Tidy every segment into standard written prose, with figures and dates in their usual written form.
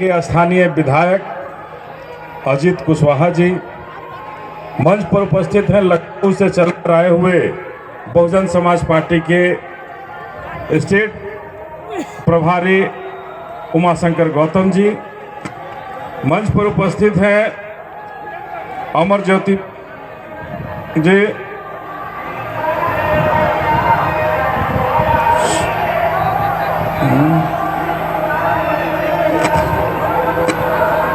के स्थानीय विधायक अजीत कुशवाहा जी मंच पर उपस्थित हैं। लखनऊ से चलकर आए हुए बहुजन समाज पार्टी के स्टेट प्रभारी उमाशंकर गौतम जी मंच पर उपस्थित हैं। अमर ज्योति जी,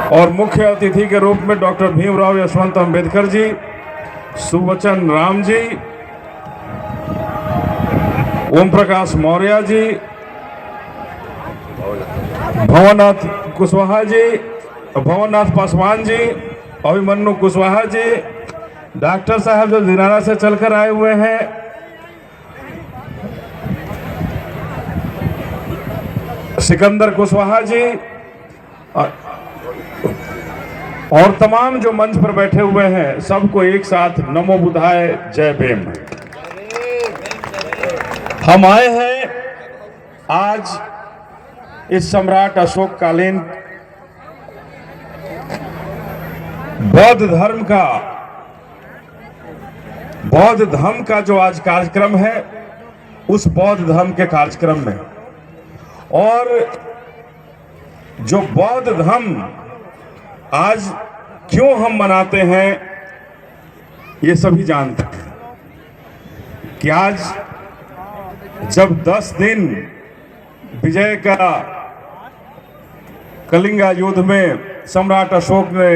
और मुख्य अतिथि के रूप में डॉक्टर भीमराव यशवंत अंबेडकर जी, सुवचन राम जी, ओम प्रकाश मौर्य जी, भवनाथ कुशवाहा जी, भवनाथ पासवान जी, अभिमन्यु कुशवाहा जी, डॉक्टर साहब जो दिनारा से चलकर आए हुए हैं, सिकंदर कुशवाहा जी, और तमाम जो मंच पर बैठे हुए हैं, सबको एक साथ नमो बुद्धाय जय भीम। हम आए हैं आज इस सम्राट अशोक कालीन बौद्ध धर्म का जो आज कार्यक्रम है, उस बौद्ध धर्म के कार्यक्रम में, और जो बौद्ध धर्म आज क्यों हम मनाते हैं ये सभी जानते हैं कि आज जब 10 दिन विजय का कलिंगा युद्ध में सम्राट अशोक ने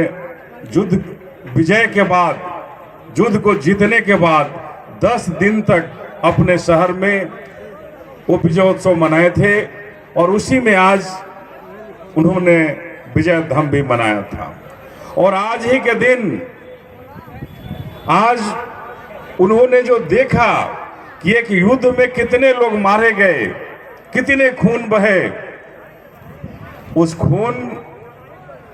युद्ध विजय के बाद, युद्ध को जीतने के बाद 10 दिन तक अपने शहर में वो विजयोत्सव मनाए थे, और उसी में आज उन्होंने विजयदशमी भी मनाया था। और आज ही के दिन आज उन्होंने जो देखा कि एक युद्ध में कितने लोग मारे गए, कितने खून बहे, उस खून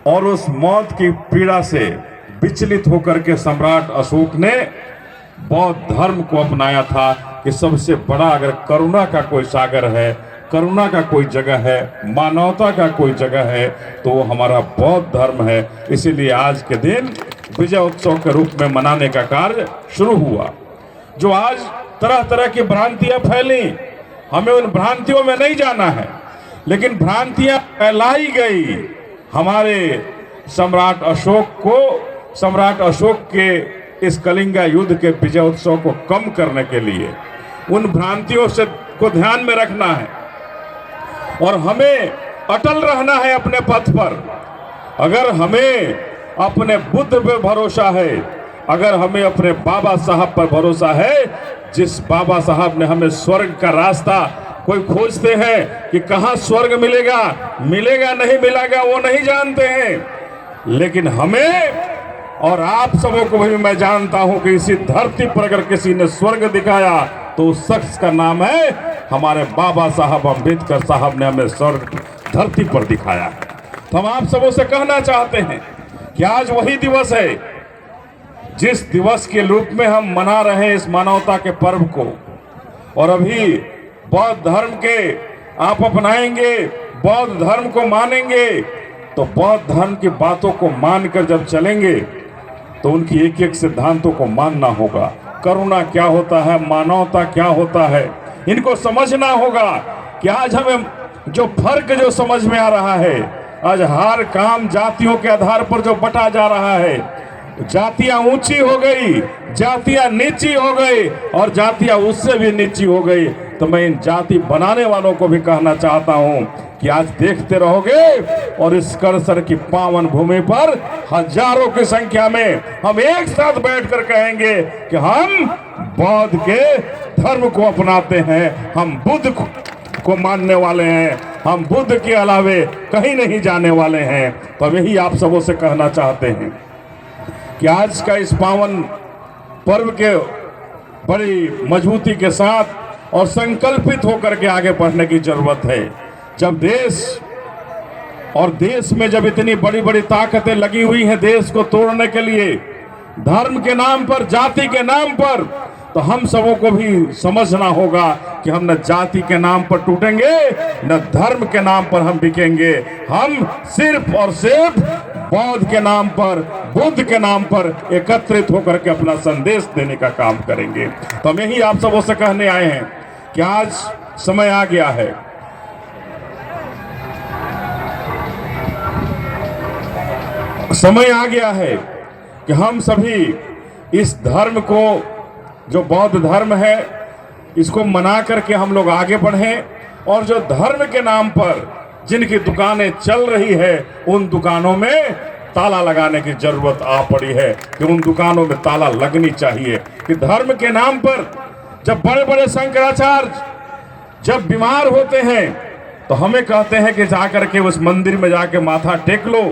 और उस मौत की पीड़ा से विचलित होकर के सम्राट अशोक ने बौद्ध धर्म को अपनाया था कि सबसे बड़ा अगर करुणा का कोई सागर है, करुणा का कोई जगह है, मानवता का कोई जगह है, तो वो हमारा बौद्ध धर्म है। इसीलिए आज के दिन विजय उत्सव के रूप में मनाने का कार्य शुरू हुआ। जो आज तरह तरह की भ्रांतियां फैली, हमें उन भ्रांतियों में नहीं जाना है, लेकिन भ्रांतियां फैलाई गई हमारे सम्राट अशोक के इस कलिंगा युद्ध के विजय उत्सव को कम करने के लिए। उन भ्रांतियों से को ध्यान में रखना है और हमें अटल रहना है अपने पथ पर। अगर हमें अपने बुद्ध पे भरोसा है, अगर हमें अपने बाबा साहब पर भरोसा है, जिस बाबा साहब ने हमें स्वर्ग का रास्ता, कोई खोजते हैं कि कहाँ स्वर्ग मिलेगा, नहीं मिलेगा वो नहीं जानते हैं, लेकिन हमें और आप सबों को भी मैं जानता हूं कि इसी धरती पर अगर किसी ने स्वर्ग दिखाया तो उस शख्स का नाम है हमारे बाबा साहब अंबेडकर साहब ने हमें स्वर्ग धरती पर दिखाया है। तो हम आप सबों से कहना चाहते हैं कि आज वही दिवस है जिस दिवस के रूप में हम मना रहे हैं इस मानवता के पर्व को। और अभी बौद्ध धर्म के आप अपनाएंगे, बौद्ध धर्म को मानेंगे, तो बौद्ध धर्म की बातों को मानकर जब चलेंगे तो उनकी एक एक सिद्धांतों को मानना होगा। करुणा क्या होता है, मानवता क्या होता है, इनको समझना होगा कि आज हमें जो फर्क जो समझ में आ रहा है, आज हर काम जातियों के आधार पर जो बटा जा रहा है, जातियां ऊंची हो गई, जातियां नीची हो गई और जातियां उससे भी नीची हो गई। तो मैं इन जाति बनाने वालों को भी कहना चाहता हूं कि आज देखते रहोगे और इस करसर की पावन भूमि पर हजारों की संख्या में हम एक साथ बैठकर कहेंगे कि हम बौद्ध के धर्म को अपनाते हैं, हम बुद्ध को मानने वाले हैं, हम बुद्ध के अलावे कहीं नहीं जाने वाले हैं। तो यही आप सबों से कहना चाहते हैं कि आज का इस पावन पर्व के बड़ी मजबूती के साथ और संकल्पित होकर के आगे बढ़ने की जरूरत है। जब देश में जब इतनी बड़ी बड़ी ताकतें लगी हुई हैं देश को तोड़ने के लिए, धर्म के नाम पर, जाति के नाम पर, तो हम सबों को भी समझना होगा कि हम न जाति के नाम पर टूटेंगे, न धर्म के नाम पर हम बिकेंगे। हम सिर्फ और सिर्फ बौद्ध के नाम पर, बुद्ध के नाम पर एकत्रित होकर के अपना संदेश देने का काम करेंगे। तो हम यही आप सबों से कहने आए हैं कि आज समय आ गया है, समय आ गया है कि हम सभी इस धर्म को, जो बौद्ध धर्म है, इसको मना करके हम लोग आगे बढ़ें। और जो धर्म के नाम पर जिनकी दुकानें चल रही है, उन दुकानों में ताला लगाने की जरूरत आ पड़ी है कि उन दुकानों में ताला लगनी चाहिए। कि धर्म के नाम पर जब बड़े बड़े शंकराचार्य जब बीमार होते हैं तो हमें कहते हैं कि जाकर के उस मंदिर में जाके माथा टेक लो,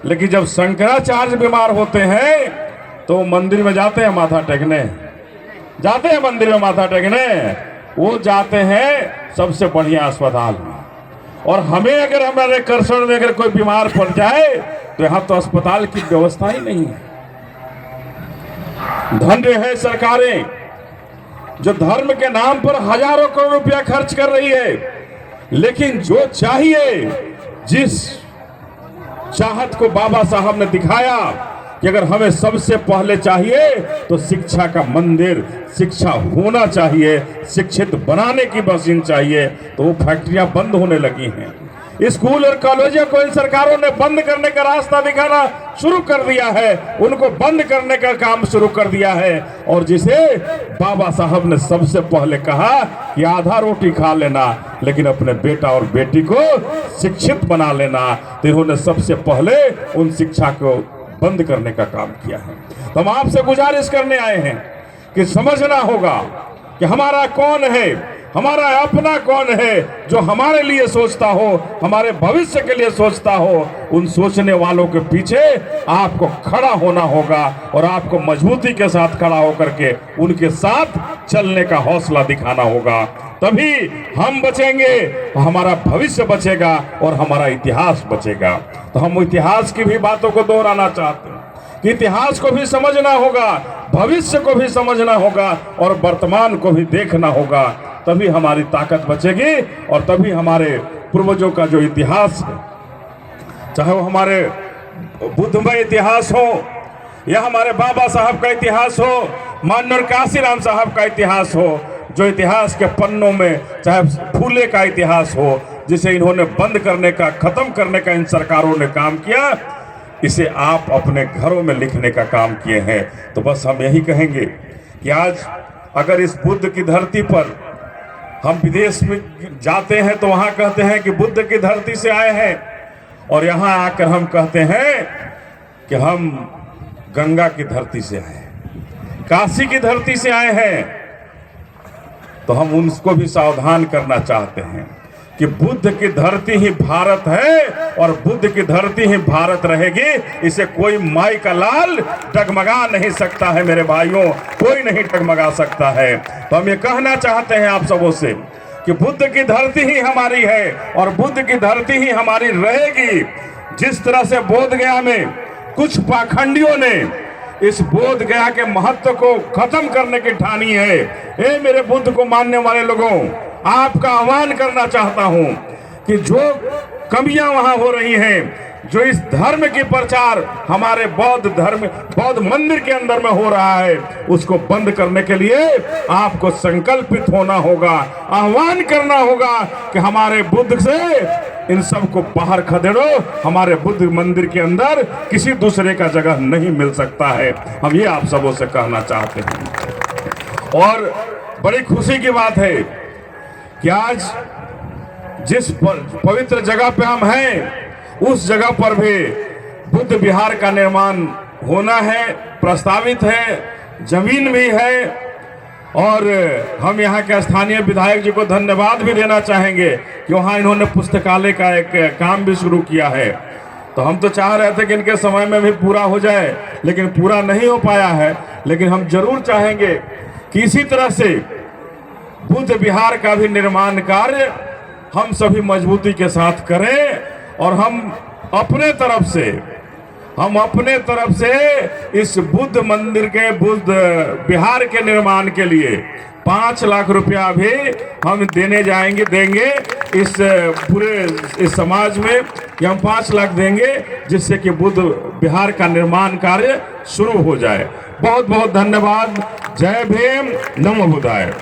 लेकिन जब शंकराचार्य बीमार होते हैं तो मंदिर में जाते हैं माथा टेकने, जाते हैं मंदिर में माथा टेकने, वो जाते हैं सबसे बढ़िया अस्पताल में। और हमें अगर हमारे करसों में अगर कोई बीमार पड़ जाए तो यहाँ तो अस्पताल की व्यवस्था ही नहीं है। धन्य है सरकारें जो धर्म के नाम पर हजारों करोड़ रुपया खर्च कर रही है, लेकिन जो चाहिए, जिस चाहत को बाबा साहब ने दिखाया कि अगर हमें सबसे पहले चाहिए तो शिक्षा का मंदिर, शिक्षा होना चाहिए, शिक्षित बनाने की मशीन चाहिए, तो वो फैक्ट्रियां बंद होने लगी हैं। स्कूल और कॉलेजों को इन सरकारों ने बंद करने का रास्ता दिखाना शुरू कर दिया है, उनको बंद करने का काम शुरू कर दिया है। और जिसे बाबा साहब ने सबसे पहले कहा कि आधा रोटी खा लेना, लेकिन अपने बेटा और बेटी को शिक्षित बना लेना, तो इन्होंने सबसे पहले उन शिक्षा को बंद करने का काम किया है। तो हम आपसे गुजारिश करने आए हैं कि समझना होगा कि हमारा कौन है, हमारा अपना कौन है जो हमारे लिए सोचता हो, हमारे भविष्य के लिए सोचता हो। उन सोचने वालों के पीछे आपको खड़ा होना होगा और आपको मजबूती के साथ खड़ा होकर के उनके साथ चलने का हौसला दिखाना होगा। तभी हम बचेंगे, हमारा भविष्य बचेगा और हमारा इतिहास बचेगा। तो हम इतिहास की भी बातों को दोहराना चाहते हैं कि इतिहास को भी समझना होगा, भविष्य को भी समझना होगा और वर्तमान को भी देखना होगा। तभी हमारी ताकत बचेगी और तभी हमारे पूर्वजों का जो इतिहास है, चाहे वो हमारे बुद्धमय इतिहास हो या हमारे बाबा साहब का इतिहास हो, माननीय काशीराम साहब का इतिहास हो, जो इतिहास के पन्नों में चाहे फूले का इतिहास हो, जिसे इन्होंने बंद करने का, खत्म करने का इन सरकारों ने काम किया, इसे आप अपने घरों में लिखने का काम किए हैं। तो बस हम यही कहेंगे कि आज अगर इस बुद्ध की धरती पर हम विदेश में जाते हैं तो वहां कहते हैं कि बुद्ध की धरती से आए हैं, और यहां आकर हम कहते हैं कि हम गंगा की धरती से आए हैं, काशी की धरती से आए हैं। तो हम उनको भी सावधान करना चाहते हैं कि बुद्ध की धरती ही भारत है और बुद्ध की धरती ही भारत रहेगी। इसे कोई माई का लाल डगमगा नहीं सकता है मेरे भाइयों, कोई नहीं डगमगा सकता है। तो हम ये कहना चाहते हैं आप सबों से कि बुद्ध की धरती ही हमारी है और बुद्ध की धरती ही हमारी रहेगी। जिस तरह से बोध गया में कुछ पाखंडियों ने इस बोध गया के महत्व को खत्म करने की ठानी है, ए मेरे बुद्ध को मानने वाले लोगों, आपका आह्वान करना चाहता हूं कि जो कमियां वहां हो रही हैं, जो इस धर्म की प्रचार हमारे बौद्ध धर्म, बौद्ध मंदिर के अंदर में हो रहा है, उसको बंद करने के लिए आपको संकल्पित होना होगा, आह्वान करना होगा कि हमारे बुद्ध से इन सब को बाहर खदेड़ो। हमारे बुद्ध मंदिर के अंदर किसी दूसरे का जगह नहीं मिल सकता है। हम ये आप सबों से कहना चाहते हैं। और बड़ी खुशी की बात है कि आज जिस पवित्र जगह पे हम हैं, उस जगह पर भी बुद्ध विहार का निर्माण होना है, प्रस्तावित है, जमीन भी है। और हम यहाँ के स्थानीय विधायक जी को धन्यवाद भी देना चाहेंगे कि वहाँ इन्होंने पुस्तकालय का एक काम भी शुरू किया है। तो हम तो चाह रहे थे कि इनके समय में भी पूरा हो जाए, लेकिन पूरा नहीं हो पाया है। लेकिन हम जरूर चाहेंगे कि इसी तरह से बुद्ध विहार का भी निर्माण कार्य हम सभी मजबूती के साथ करें और हम अपने तरफ से हम अपने तरफ से इस बुद्ध मंदिर के बुद्ध विहार के निर्माण के लिए 5 लाख रुपया भी हम देंगे इस पूरे इस समाज में, कि हम 5 लाख देंगे जिससे कि बुद्ध विहार का निर्माण कार्य शुरू हो जाए। बहुत बहुत धन्यवाद। जय भीम, नमो बुद्धाय।